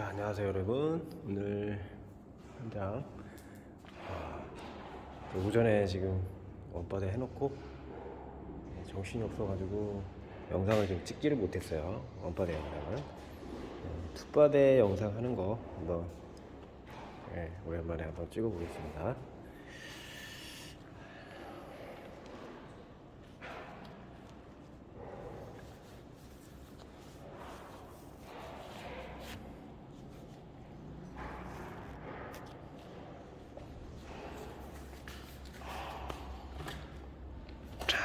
안녕하세요 여러분. 오늘 현장 오전에 지금 원바대 해놓고 정신이 없어가지고 영상을 지금 찍지를 못했어요. 원바대 영상을 투바대 영상 하는 거 한번 오랜만에 한번 찍어보겠습니다.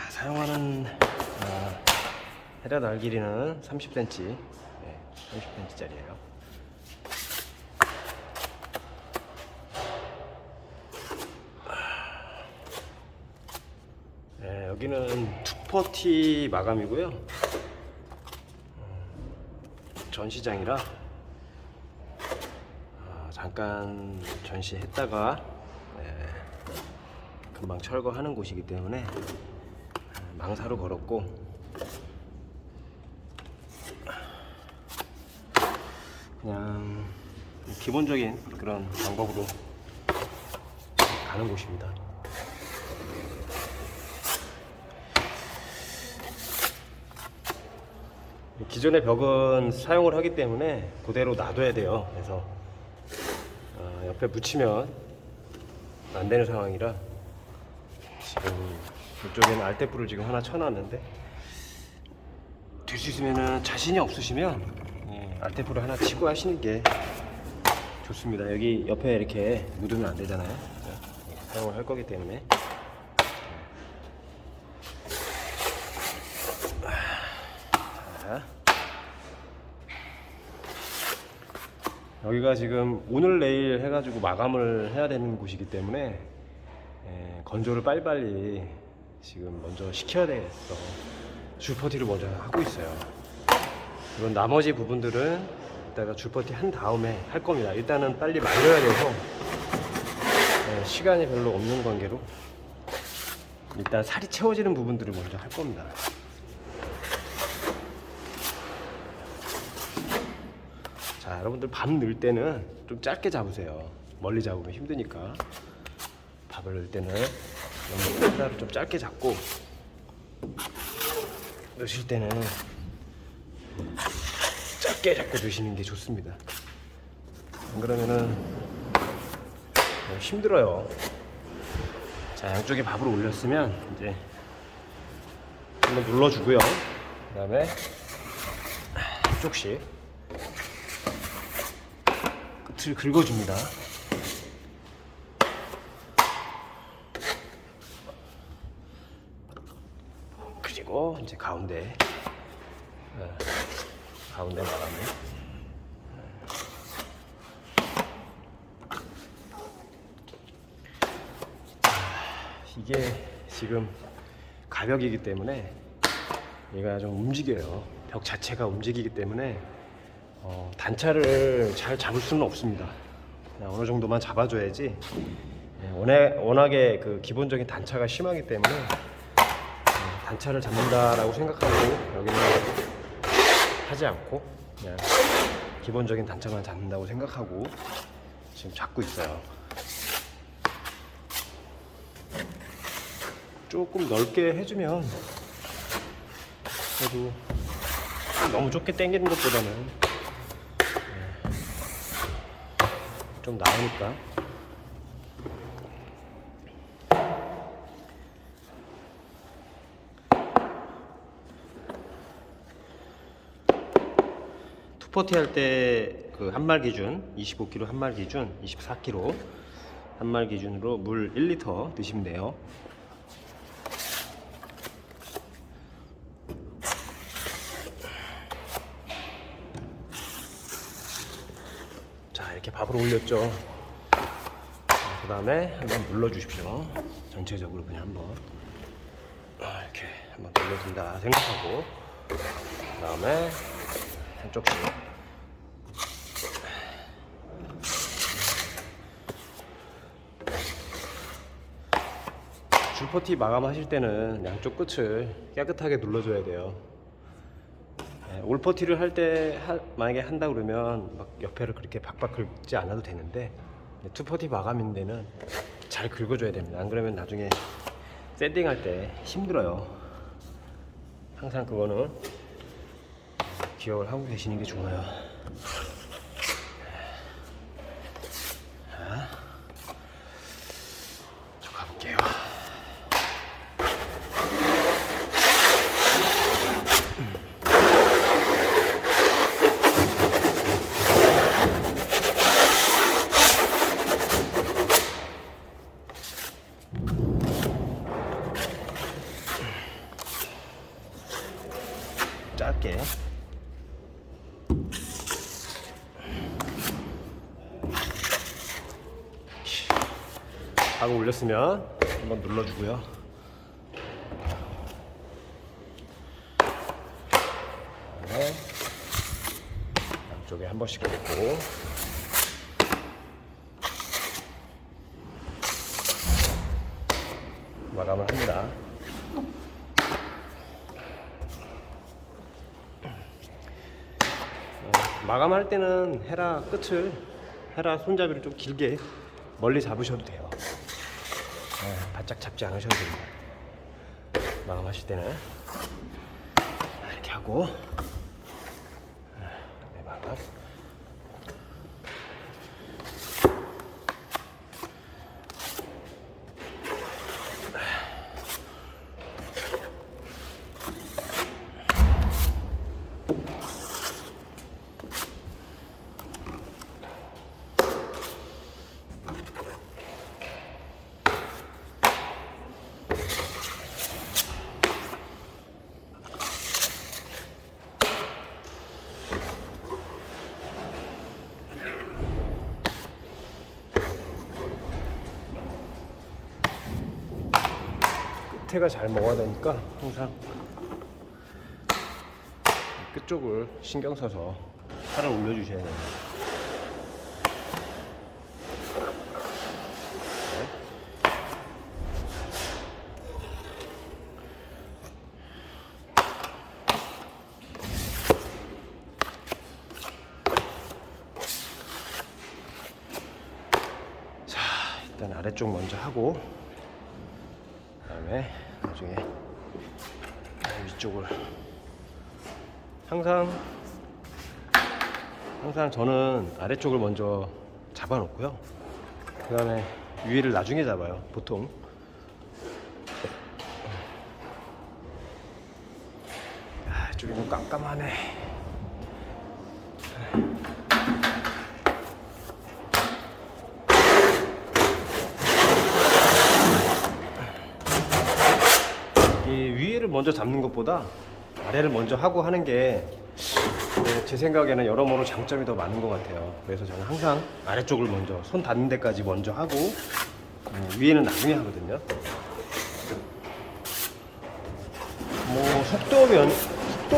사용하는 헤라 날 길이는 30cm, 30cm짜리예요. 여기는 투퍼티 마감이고요. 전시장이라 잠깐 전시했다가 금방 철거하는 곳이기 때문에 망사로 걸었고, 그냥 기본적인 그런 방법으로 가는 곳입니다. 기존의 벽은 사용을 하기 때문에 그대로 놔둬야 돼요. 그래서 옆에 붙이면 안 되는 상황이라 지금 이쪽에는 알테프를 지금 하나 쳐놨는데, 될 수 있으면 자신이 없으시면 알테프를 하나 치고 하시는 게 좋습니다. 여기 옆에 이렇게 묻으면 안 되잖아요. 사용을 할 거기 때문에. 자, 여기가 지금 오늘 내일 해가지고 마감을 해야 되는 곳이기 때문에 건조를 빨리빨리 지금 먼저 시켜야 되겠어. 줄퍼티를 먼저 하고 있어요. 그런 나머지 부분들은 이따가 줄퍼티 한 다음에 할 겁니다. 일단은 빨리 말려야 돼서 시간이 별로 없는 관계로 일단 살이 채워지는 부분들을 먼저 할 겁니다. 자, 여러분들 밥 넣을 때는 좀 짧게 잡으세요. 멀리 잡으면 힘드니까. 밥을 넣을 때는 하나를 좀 짧게 잡고, 넣으실 때는 짧게 잡고 넣으시는 게 좋습니다. 안 그러면은 힘들어요. 자, 양쪽에 밥을 올렸으면 이제 한번 눌러주고요. 그 다음에 한쪽씩 끝을 긁어줍니다. 그리고 이제 가운데 마감을. 이게 지금 가벽이기 때문에 얘가 좀 움직여요. 벽 자체가 움직이기 때문에 단차를 잘 잡을 수는 없습니다. 그냥 어느 정도만 잡아줘야지. 워낙에 그 기본적인 단차가 심하기 때문에 단차를 잡는다라고 생각하고 여기는 하지 않고 그냥 기본적인 단차만 잡는다고 생각하고 지금 잡고 있어요. 조금 넓게 해주면 그래도 너무 좁게 당기는 것보다는 좀 나으니까. 투퍼티 할 때 그 한말 기준 25kg 한말 기준 24kg 한말 기준으로 물 1리터 드시면 돼요. 자, 이렇게 밥을 올렸죠. 그 다음에 한번 눌러 주십시오. 전체적으로 그냥 한번 이렇게 한번 눌러준다 생각하고, 그 다음에 한쪽씩 줄퍼티 마감하실 때는 양쪽 끝을 깨끗하게 눌러줘야 돼요. 올퍼티를 할 때 만약에 한다 그러면 막 옆에를 그렇게 박박 긁지 않아도 되는데 투퍼티 마감인데는 잘 긁어줘야 됩니다. 안 그러면 나중에 샌딩할 때 힘들어요. 항상 그거는 기억을 하고 계시는 게 좋아요. 자, 저 가볼게요. 짧게 하고 올렸으면 한번 눌러주고요. 그다음에 양쪽에 한 번씩 긁고 마감을 합니다. 마감할 때는 헤라 손잡이를 좀 길게 멀리 잡으셔도 돼요. 바짝 잡지 않으셔도 됩니다. 마감하실 때는 이렇게 하고 마감. 끝에가 잘 먹어야 되니까 항상 끝쪽을 신경 써서 살을 올려주셔야 됩니다. 자, 일단 아래쪽 먼저 하고 그다음에 나중에 위쪽을 항상 저는 아래쪽을 먼저 잡아 놓고요. 그 다음에 위를 나중에 잡아요. 보통 이쪽이 좀 깜깜하네. 이 위를 먼저 잡는 것보다 아래를 먼저 하고 하는 게 제 생각에는 여러모로 장점이 더 많은 것 같아요. 그래서 저는 항상 아래쪽을 먼저 손 닿는 데까지 먼저 하고 위에는 나중에 하거든요. 뭐 속도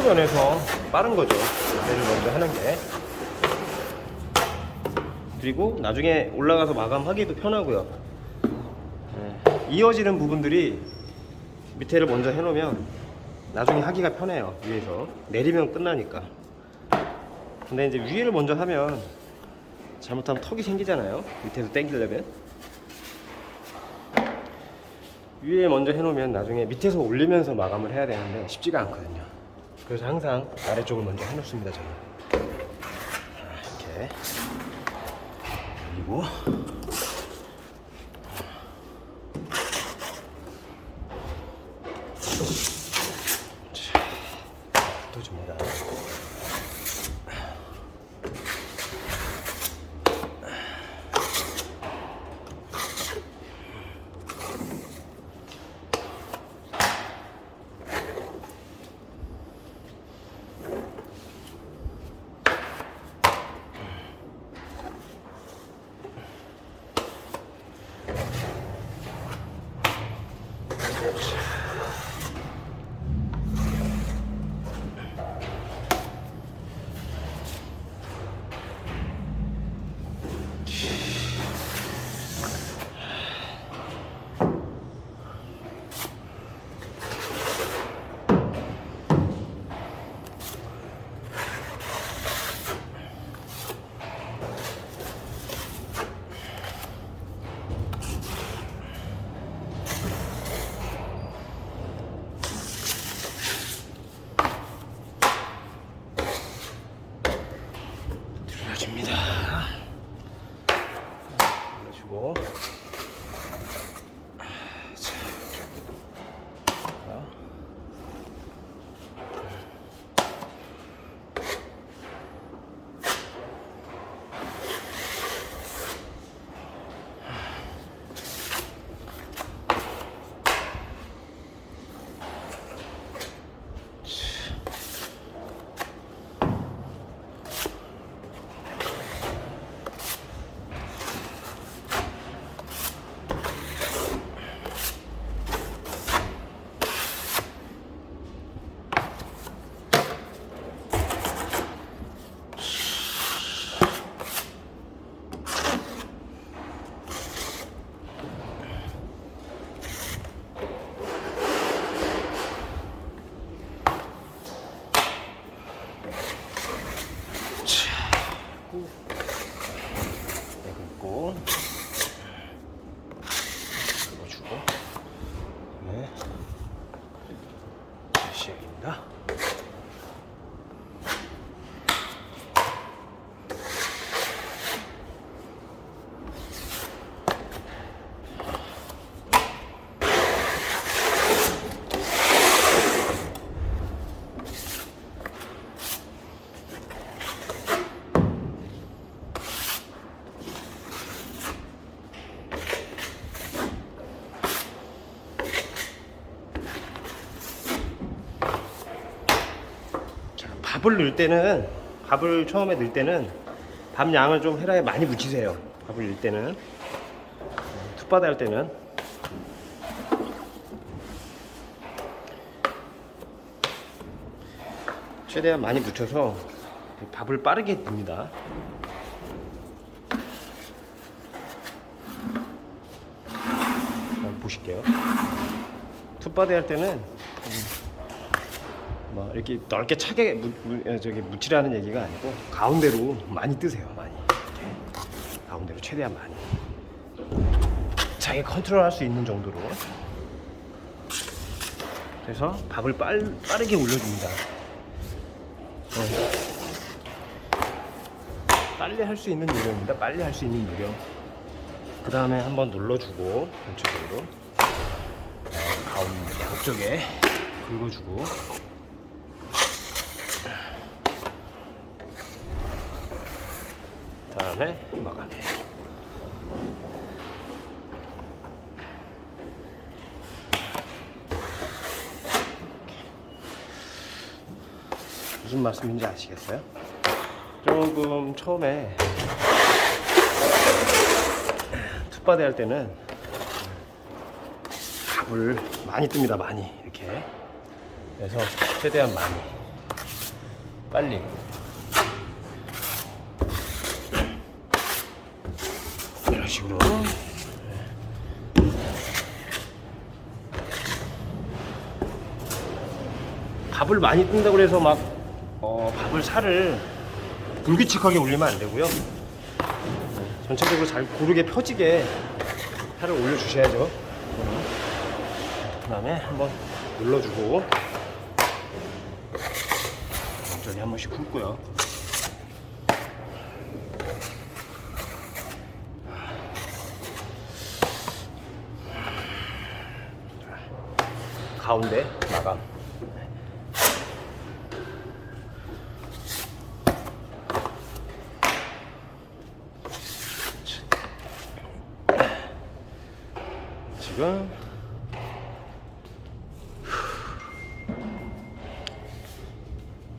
면에서 빠른 거죠. 아래를 먼저 하는 게. 그리고 나중에 올라가서 마감하기도 편하고요. 이어지는 부분들이 밑에를 먼저 해놓으면 나중에 하기가 편해요. 위에서 내리면 끝나니까. 근데 이제 위에를 먼저 하면 잘못하면 턱이 생기잖아요. 밑에서 당기려면. 위에 먼저 해놓으면 나중에 밑에서 올리면서 마감을 해야 되는데 쉽지가 않거든요. 그래서 항상 아래쪽을 먼저 해놓습니다. 저는 이렇게. 그리고 또 줍니다. 눌러줍니다. 눌러주고. 긁고 긁어주고 네 시작입니다. 밥을 처음에 넣을 때는 밥 양을 좀 헤라에 많이 묻히세요. 밥을 넣을 때는 툭바다 할 때는 최대한 많이 묻혀서 밥을 빠르게 넣습니다. 한번 보실게요. 툭바다 할 때는 뭐 이렇게 넓게 차게 묻히라는 얘기가 아니고 가운데로 많이 뜨세요. 많이 이렇게 가운데로 최대한 많이 자기 컨트롤할 수 있는 정도로. 그래서 밥을 빠르게 올려줍니다. 빨리 할 수 있는 요령입니다. 빨리 할 수 있는 요령. 그 다음에 한번 눌러주고 전체적으로 가운데 양쪽에 긁어주고. 다음에 마감. 무슨 말씀인지 아시겠어요? 조금 처음에 툭바디 할 때는 밥을 많이 뜹니다. 많이 이렇게. 그래서 최대한 많이 빨리 이런 식으로 밥을 많이 뜬다고 해서 막 밥을 살을 불규칙하게 올리면 안 되고요. 전체적으로 잘 고르게 펴지게 살을 올려주셔야죠. 그 다음에 한번 눌러주고 천천히 한 번씩 훑고요. 가운데 마감. 지금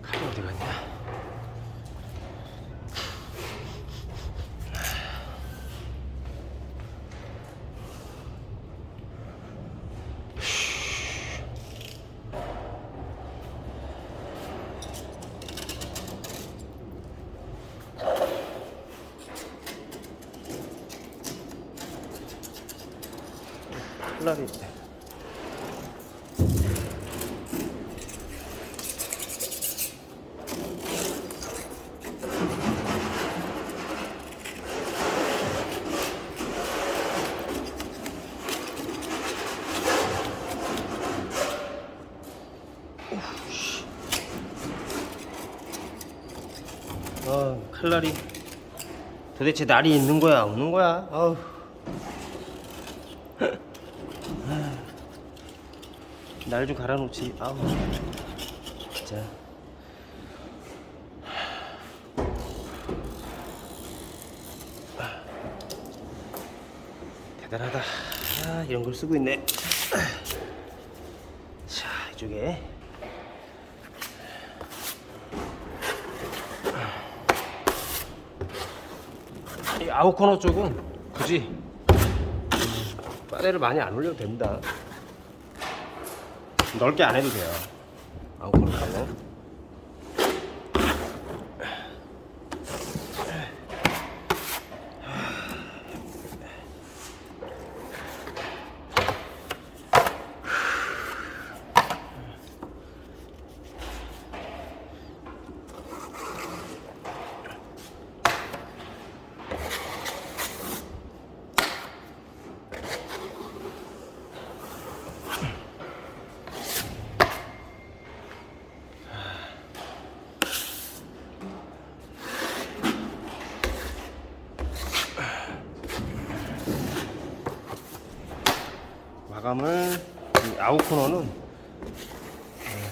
칼이 어디 갔냐? 칼날이 있네. 칼날이 도대체 날이 있는 거야 없는 거야? 아우. 날 좀 갈아놓지. 아우 진짜. 대단하다. 아, 이런 걸 쓰고 있네. 자, 이쪽에 이 아웃코너 쪽은 굳이 빠레를 많이 안 올려도 됩니다. 넓게 안 해도 돼요. 아웃코너 쪽은. 마감을 이 아웃코너는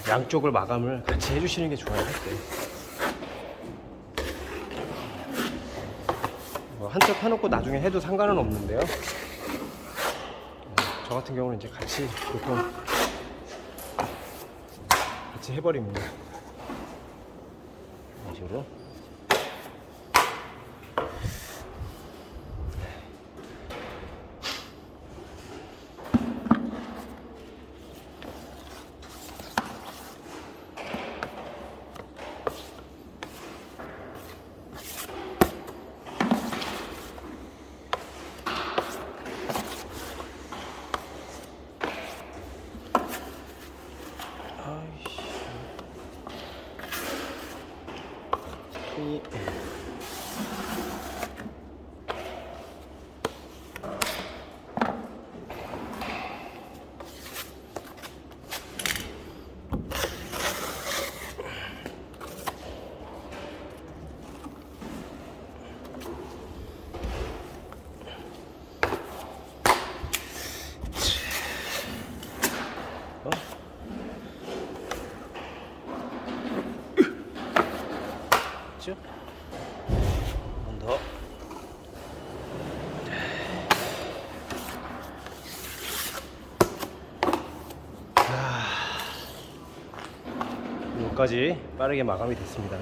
양쪽을 마감을 같이 해주시는 게 좋아요. 할 때. 한쪽 해놓고 나중에 해도 상관은 없는데요. 저 같은 경우는 이제 같이 보통 같이 해버립니다. 이런 식으로. 한 번 더. 여기까지 빠르게 마감이 됐습니다.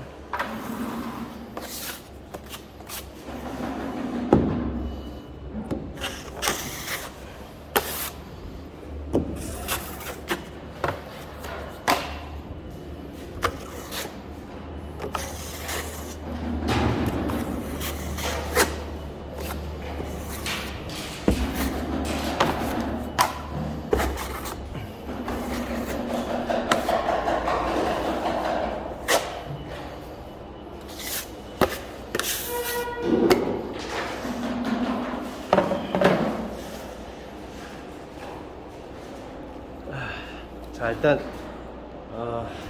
자, 일단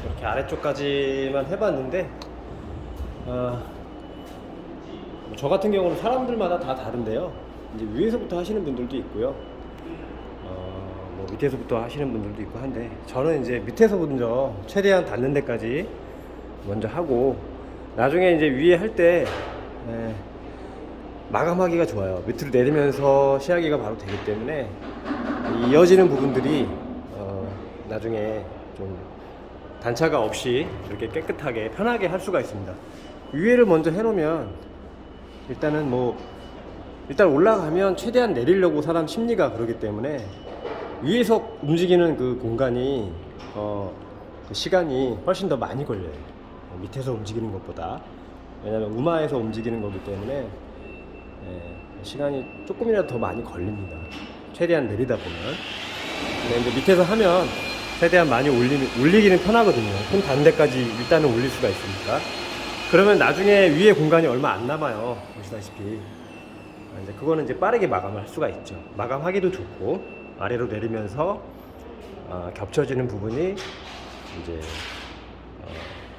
이렇게 아래쪽까지만 해봤는데 저 같은 경우는 사람들마다 다 다른데요. 이제 위에서부터 하시는 분들도 있고요. 뭐 밑에서부터 하시는 분들도 있고 한데, 저는 이제 밑에서 먼저 최대한 닿는 데까지 먼저 하고, 나중에 이제 위에 할 때 마감하기가 좋아요. 밑으로 내리면서 시야기가 바로 되기 때문에 이어지는 부분들이 나중에 좀 단차가 없이 이렇게 깨끗하게 편하게 할 수가 있습니다. 위에를 먼저 해놓으면 일단 올라가면 최대한 내리려고 사람 심리가 그러기 때문에 위에서 움직이는 그 공간이 그 시간이 훨씬 더 많이 걸려요. 밑에서 움직이는 것보다. 왜냐하면 우마에서 움직이는 거기 때문에 시간이 조금이라도 더 많이 걸립니다. 최대한 내리다 보면. 근데 이제 밑에서 하면 최대한 많이 올리기는 편하거든요. 손 닿는 데까지 일단은 올릴 수가 있으니까. 그러면 나중에 위에 공간이 얼마 안 남아요. 보시다시피. 이제 그거는 이제 빠르게 마감을 할 수가 있죠. 마감하기도 좋고, 아래로 내리면서 겹쳐지는 부분이 이제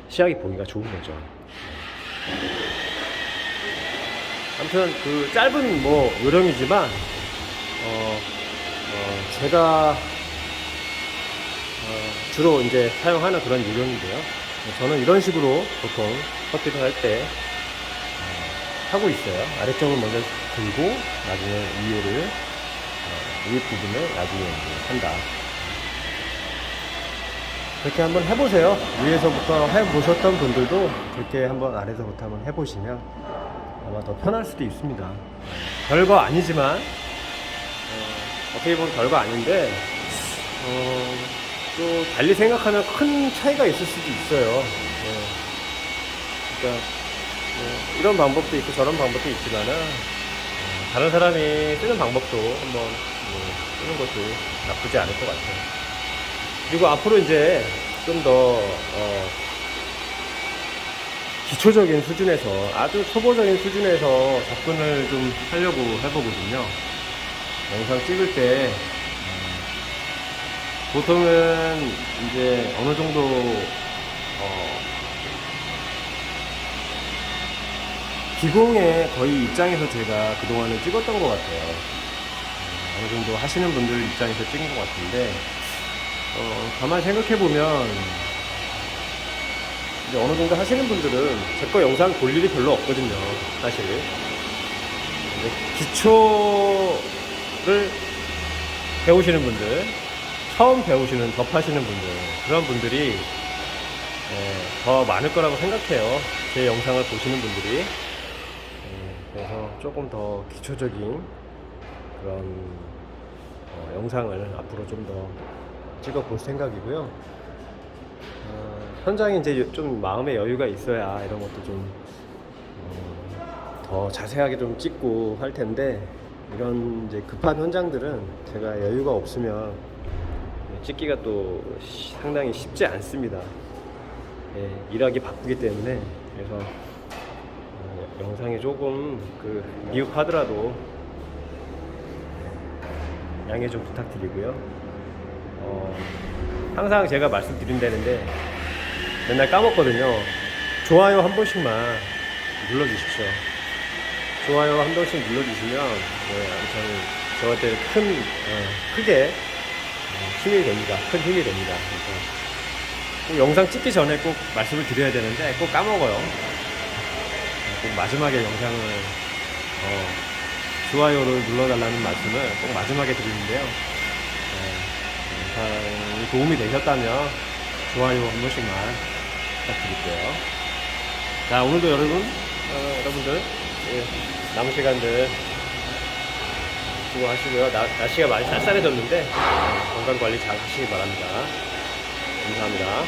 시야기 보기가 좋은 거죠. 아무튼 그 짧은 뭐 요령이지만 제가 주로 이제 사용하는 그런 요령인데요. 저는 이런 식으로 보통 커트를 할 때 하고 있어요. 아래쪽을 먼저 들고 나중에 위에 부분을 나중에 이제 한다. 그렇게 한번 해보세요. 위에서부터 해보셨던 분들도 그렇게 한번 아래서부터 한번 해보시면 아마 더 편할 수도 있습니다. 별거 아니지만 어떻게 보면 별거 아닌데 또 달리 생각하면 큰 차이가 있을 수도 있어요. 그러니까 이런 방법도 있고 저런 방법도 있지만은 다른 사람이 쓰는 방법도 한번 쓰는 것도 나쁘지 않을 것 같아요. 그리고 앞으로 이제 좀 더 기초적인 수준에서 아주 초보적인 수준에서 접근을 좀 하려고 해보거든요. 영상 찍을 때 보통은 이제 어느 정도 기공의 거의 입장에서 제가 그동안은 찍었던 것 같아요. 어느 정도 하시는 분들 입장에서 찍은 것 같은데 가만히 생각해보면 이제 어느 정도 하시는 분들은 제 거 영상 볼 일이 별로 없거든요, 사실. 기초를 배우시는 분들, 처음 배우시는, 접하시는 분들, 그런 분들이 더 많을 거라고 생각해요. 제 영상을 보시는 분들이. 그래서 조금 더 기초적인 그런 영상을 앞으로 좀 더 찍어 볼 생각이고요. 현장에 이제 좀 마음의 여유가 있어야 이런 것도 좀 더 자세하게 좀 찍고 할 텐데, 이런 이제 급한 현장들은 제가 여유가 없으면 찍기가 또 상당히 쉽지 않습니다. 일하기 바쁘기 때문에. 그래서 영상이 조금 미흡하더라도 양해 좀 부탁드리고요. 항상 제가 말씀드린다는데 맨날 까먹거든요. 좋아요 한 번씩만 눌러주십시오. 좋아요 한 번씩 눌러주시면 아무튼 저한테 크게 힘이 됩니다. 큰 힘이 됩니다. 그래서 꼭 영상 찍기 전에 꼭 말씀을 드려야 되는데 꼭 까먹어요. 꼭 마지막에 영상을 좋아요를 눌러달라는 말씀을 꼭 마지막에 드리는데요. 영상이 도움이 되셨다면 좋아요 한 번씩만 부탁드릴게요. 자, 오늘도 여러분들 남은 시간들 수고하시고요. 날씨가 많이 쌀쌀해졌는데 건강 관리 잘 하시기 바랍니다. 감사합니다.